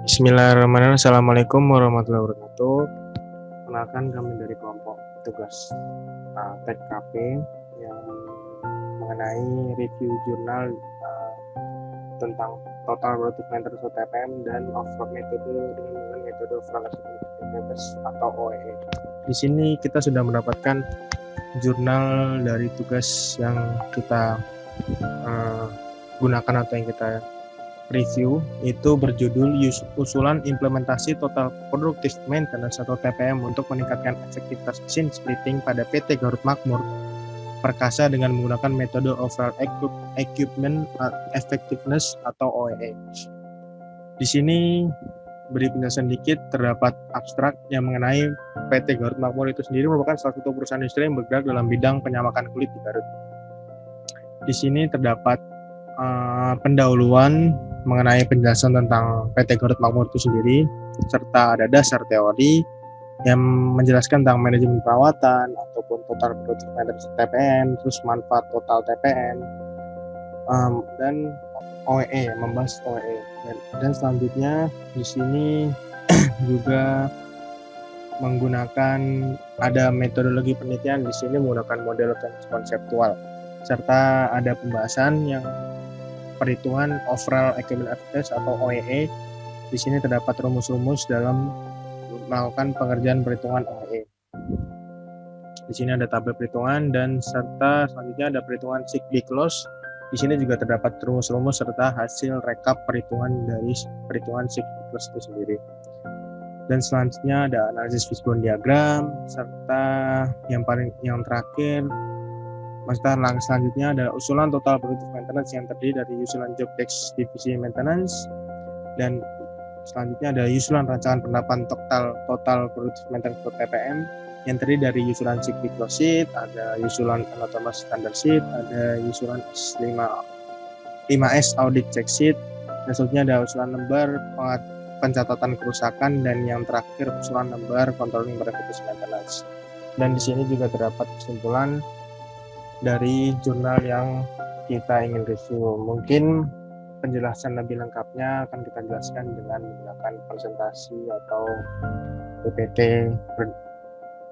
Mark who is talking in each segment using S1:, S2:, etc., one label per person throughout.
S1: Bismillahirrahmanirrahim. Assalamualaikum warahmatullahi wabarakatuh. Kenalkan kami dari kelompok tugas TKP yang mengenai review jurnal tentang total productive maintenance atau TPM dan overall metode dengan metode overall maintenance atau OEE. Di sini kita sudah mendapatkan jurnal dari tugas yang kita gunakan atau yang kita review, itu berjudul usulan implementasi total productive maintenance atau TPM untuk meningkatkan efektivitas mesin splitting pada PT Garut Makmur Perkasa dengan menggunakan metode overall equipment effectiveness atau OEE. Di sini beri penjelasan dikit, terdapat abstrak yang mengenai PT Garut Makmur itu sendiri merupakan salah satu perusahaan industri yang bergerak dalam bidang penyamakan kulit di Garut. Di sini terdapat pendahuluan mengenai penjelasan tentang PT Garut Makmur itu sendiri, serta ada dasar teori yang menjelaskan tentang manajemen perawatan ataupun total productive maintenance TPM, terus manfaat total TPM, dan OEE, membahas OEE. Dan selanjutnya di sini juga menggunakan ada metodologi penelitian, di sini menggunakan model konseptual, serta ada pembahasan yang perhitungan overall equipment effectiveness atau OEE. Di sini terdapat rumus-rumus dalam melakukan pengerjaan perhitungan OEE. Di sini ada tabel perhitungan dan serta selanjutnya ada perhitungan cyclic loss. Di sini juga terdapat rumus-rumus serta hasil rekap perhitungan dari perhitungan cyclic loss itu sendiri. Dan selanjutnya ada analisis fishbone diagram serta yang terakhir selanjutnya adalah usulan total productive maintenance yang terdiri dari usulan job desk divisi maintenance, dan selanjutnya ada usulan rancangan penerapan total productive maintenance atau TPM yang terdiri dari usulan cyclic loss sheet, ada usulan anatomus standard sheet, ada usulan 5S audit check sheet, dan selanjutnya ada usulan lembar pencatatan kerusakan, dan yang terakhir usulan lembar controlling preventive maintenance. Dan di sini juga terdapat kesimpulan dari jurnal yang kita ingin review. Mungkin penjelasan lebih lengkapnya akan kita jelaskan dengan menggunakan presentasi atau PPT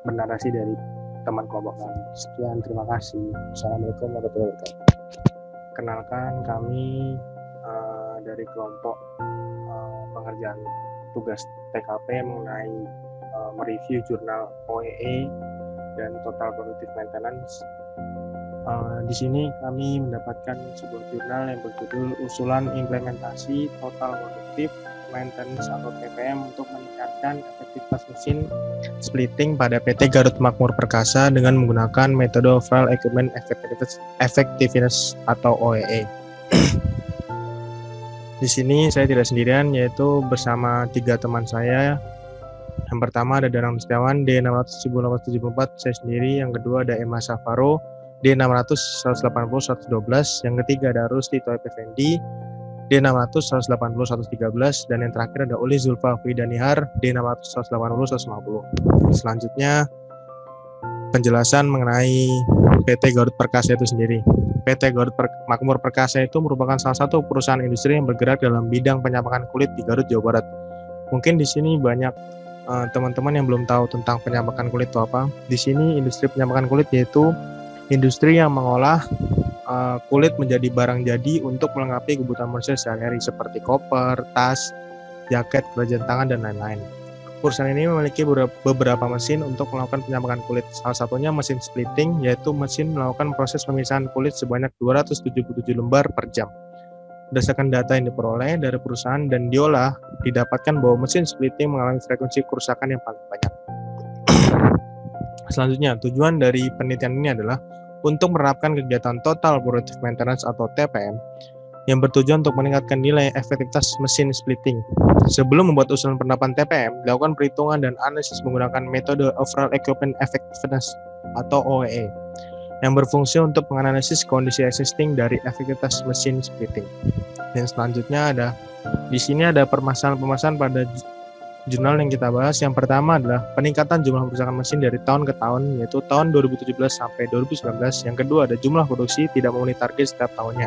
S1: bernarasi dari teman kelompok kami. Sekian, terima kasih. Assalamualaikum warahmatullahi wabarakatuh. Kenalkan, kami dari kelompok pengerjaan tugas TKP mengenai mereview jurnal OEE dan total productive maintenance. Di sini kami mendapatkan sebuah jurnal yang berjudul usulan implementasi total productive maintenance atau TPM untuk meningkatkan efektivitas mesin splitting pada PT Garut Makmur Perkasa dengan menggunakan metode overall equipment effectiveness atau OEE. Di sini saya tidak sendirian, yaitu bersama 3 teman saya. Yang pertama ada Danang Setiawan D600-1874, saya sendiri. Yang kedua ada Emma Safaro D600-180-112, yang ketiga ada Rusdi Toib Effendi D600-180-113, dan yang terakhir ada Uli Zulfa Fidanihar D600-180-150. Selanjutnya penjelasan mengenai PT Garut Perkasa itu sendiri. PT Garut Makmur Perkasa itu merupakan salah satu perusahaan industri yang bergerak dalam bidang penyamakan kulit di Garut, Jawa Barat. Mungkin di sini banyak teman-teman yang belum tahu tentang penyamakan kulit itu apa. Di sini industri penyamakan kulit yaitu industri yang mengolah kulit menjadi barang jadi untuk melengkapi kebutuhan manusia sehari-hari seperti koper, tas, jaket, kerajinan tangan, dan lain-lain. Perusahaan ini memiliki beberapa mesin untuk melakukan penyamakan kulit. Salah satunya mesin splitting, yaitu mesin melakukan proses pemisahan kulit sebanyak 277 lembar per jam. Berdasarkan data yang diperoleh dari perusahaan dan diolah, didapatkan bahwa mesin splitting mengalami frekuensi kerusakan yang paling banyak. Selanjutnya, tujuan dari penelitian ini adalah untuk menerapkan kegiatan total productive maintenance atau TPM yang bertujuan untuk meningkatkan nilai efektivitas mesin splitting. Sebelum membuat usulan penerapan TPM, dilakukan perhitungan dan analisis menggunakan metode overall equipment effectiveness atau OEE yang berfungsi untuk menganalisis kondisi existing dari efektivitas mesin splitting. Dan selanjutnya di sini ada permasalahan-permasalahan pada jurnal yang kita bahas. Yang pertama adalah peningkatan jumlah perusahaan mesin dari tahun ke tahun, yaitu tahun 2017 sampai 2019. Yang kedua ada jumlah produksi tidak memenuhi target setiap tahunnya.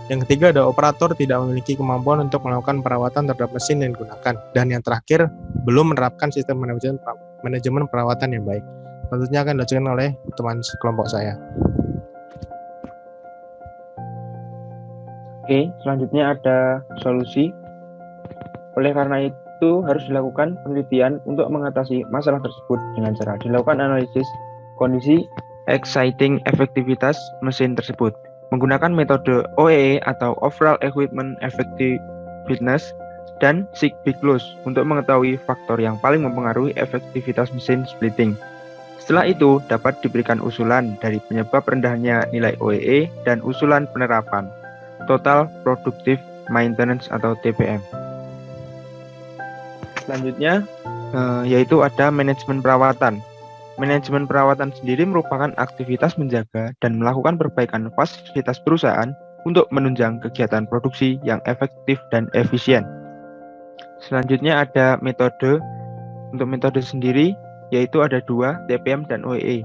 S1: Yang ketiga ada operator tidak memiliki kemampuan untuk melakukan perawatan terhadap mesin yang digunakan. Dan yang terakhir, belum menerapkan sistem manajemen perawatan yang baik. Tentunya akan dilakukan oleh teman kelompok saya.
S2: Oke, selanjutnya ada solusi. Oleh karena itu, harus dilakukan penelitian untuk mengatasi masalah tersebut dengan cara dilakukan analisis kondisi exciting efektivitas mesin tersebut. Menggunakan metode OEE atau Overall Equipment Effectiveness dan Sieg-Bicklus untuk mengetahui faktor yang paling mempengaruhi efektivitas mesin splitting. Setelah itu, dapat diberikan usulan dari penyebab rendahnya nilai OEE dan usulan penerapan Total Productive Maintenance atau TPM. Selanjutnya, yaitu ada manajemen perawatan. Manajemen perawatan sendiri merupakan aktivitas menjaga dan melakukan perbaikan fasilitas perusahaan untuk menunjang kegiatan produksi yang efektif dan efisien. Selanjutnya ada metode. Untuk metode sendiri, yaitu ada 2, TPM dan OEE.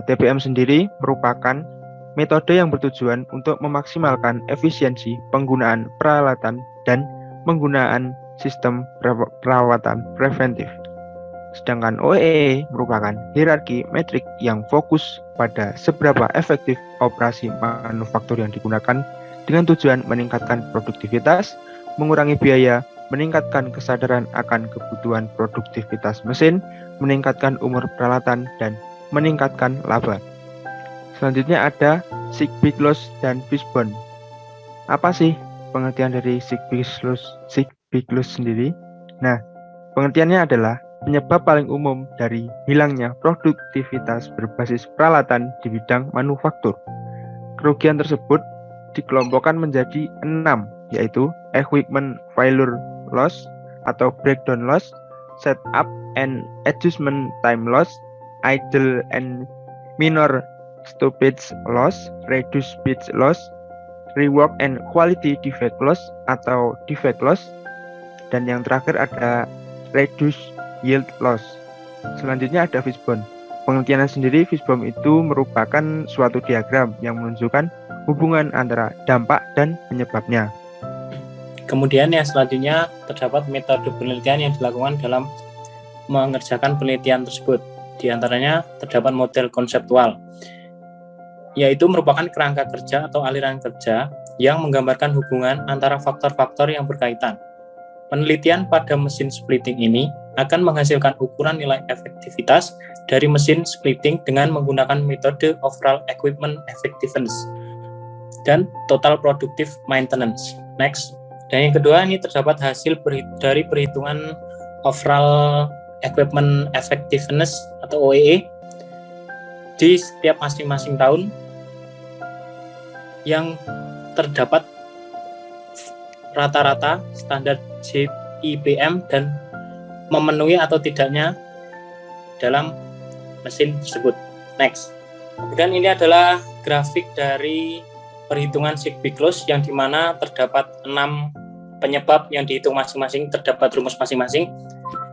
S2: TPM sendiri merupakan metode yang bertujuan untuk memaksimalkan efisiensi penggunaan peralatan dan penggunaan sistem perawatan preventif. Sedangkan OEE merupakan hierarki metrik yang fokus pada seberapa efektif operasi manufaktur yang digunakan dengan tujuan meningkatkan produktivitas, mengurangi biaya, meningkatkan kesadaran akan kebutuhan produktivitas mesin, meningkatkan umur peralatan, dan meningkatkan laba. Selanjutnya ada Sieg-Bicklus dan Fishbone. Apa sih pengertian dari Sieg-Bicklus sendiri? Nah, pengertiannya adalah penyebab paling umum dari hilangnya produktivitas berbasis peralatan di bidang manufaktur. Kerugian tersebut dikelompokkan menjadi 6, yaitu equipment failure loss atau breakdown loss, setup and adjustment time loss, idle and minor stoppage loss, reduced speed loss, rework and quality defect loss atau defect loss, dan yang terakhir ada reduced yield loss. Selanjutnya ada fishbone. Pengertiannya sendiri, fishbone itu merupakan suatu diagram yang menunjukkan hubungan antara dampak dan penyebabnya.
S3: Kemudian yang selanjutnya terdapat metode penelitian yang dilakukan dalam mengerjakan penelitian tersebut. Di antaranya terdapat model konseptual, yaitu merupakan kerangka kerja atau aliran kerja yang menggambarkan hubungan antara faktor-faktor yang berkaitan. Penelitian pada mesin splitting ini akan menghasilkan ukuran nilai efektivitas dari mesin splitting dengan menggunakan metode Overall Equipment Effectiveness dan Total Productive Maintenance. Next. Dan yang kedua, ini terdapat hasil dari perhitungan Overall Equipment Effectiveness atau OEE di setiap masing-masing tahun yang terdapat rata-rata standar JIPM dan memenuhi atau tidaknya dalam mesin tersebut. Next. Kemudian ini adalah grafik dari perhitungan Sieg-Bicklus yang dimana terdapat 6 penyebab yang dihitung masing-masing, terdapat rumus masing-masing,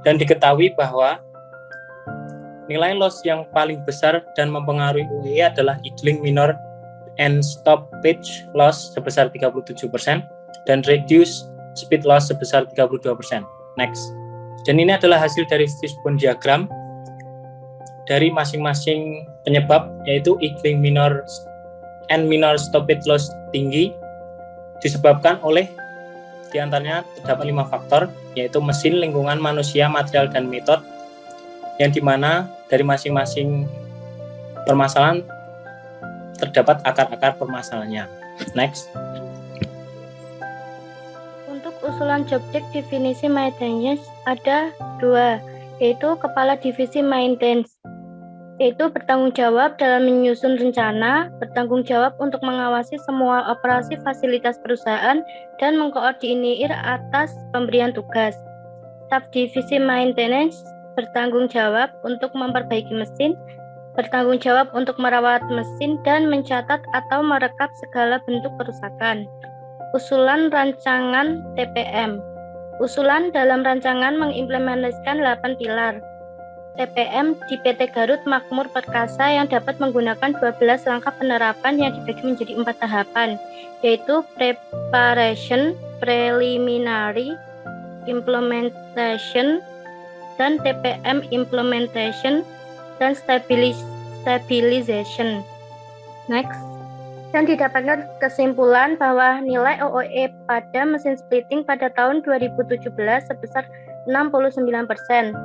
S3: dan diketahui bahwa nilai loss yang paling besar dan mempengaruhi OEE adalah idling minor and stoppage loss sebesar 37% dan reduce speed loss sebesar 32%. Next. Dan ini adalah hasil dari fishbone diagram dari masing-masing penyebab, yaitu idling minor and minor stoppage loss tinggi disebabkan oleh diantaranya terdapat 5 faktor, yaitu mesin, lingkungan, manusia, material, dan metode, yang dimana dari masing-masing permasalahan terdapat akar-akar permasalahannya. Next.
S4: Untuk usulan jobdesk definisi maintenance ada 2, yaitu kepala divisi maintenance, yaitu bertanggung jawab dalam menyusun rencana, bertanggung jawab untuk mengawasi semua operasi fasilitas perusahaan, dan mengkoordinir atas pemberian tugas. Staf divisi maintenance bertanggung jawab untuk memperbaiki mesin, bertanggung jawab untuk merawat mesin, dan mencatat atau merekap segala bentuk kerusakan. Usulan rancangan TPM. Usulan dalam rancangan mengimplementasikan 8 pilar. TPM di PT Garut Makmur Perkasa yang dapat menggunakan 12 langkah penerapan yang dibagi menjadi 4 tahapan, yaitu Preparation, Preliminary, Implementation, dan TPM Implementation, dan Stabilization. Next. Dan didapatkan kesimpulan bahwa nilai OOE pada mesin splitting pada tahun 2017 sebesar 69%,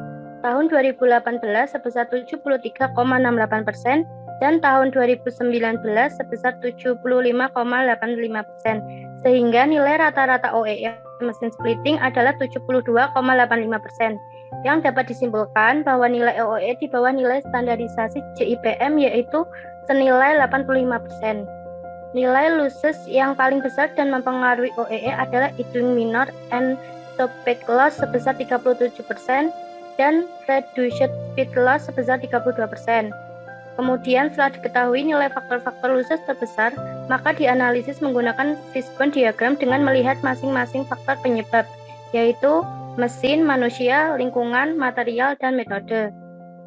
S4: tahun 2018 sebesar 73,68%, dan tahun 2019 sebesar 75,85%, sehingga nilai rata-rata OOE mesin splitting adalah 72,85%. Yang dapat disimpulkan bahwa nilai OOE di bawah nilai standarisasi JIPM yaitu senilai 85%. Nilai losses yang paling besar dan mempengaruhi OEE adalah Idling Minor and Topec Loss sebesar 37% dan Reduced Speed Loss sebesar 32%. Kemudian setelah diketahui nilai faktor-faktor losses terbesar, maka dianalisis menggunakan fishbone diagram dengan melihat masing-masing faktor penyebab, yaitu mesin, manusia, lingkungan, material, dan metode.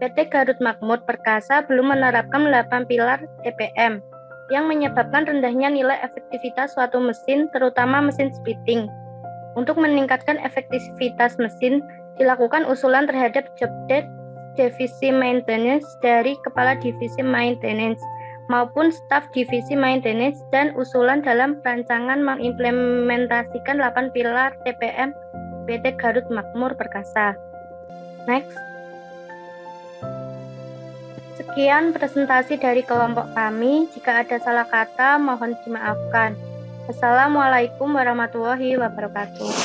S4: PT Garut Makmur Perkasa belum menerapkan 8 pilar TPM yang menyebabkan rendahnya nilai efektivitas suatu mesin, terutama mesin splitting. Untuk meningkatkan efektivitas mesin, dilakukan usulan terhadap job desk divisi maintenance dari kepala divisi maintenance maupun staf divisi maintenance dan usulan dalam rancangan mengimplementasikan 8 pilar TPM PT Garut Makmur Perkasa. Next. Sekian presentasi dari kelompok kami. Jika ada salah kata, mohon dimaafkan. Assalamualaikum warahmatullahi wabarakatuh.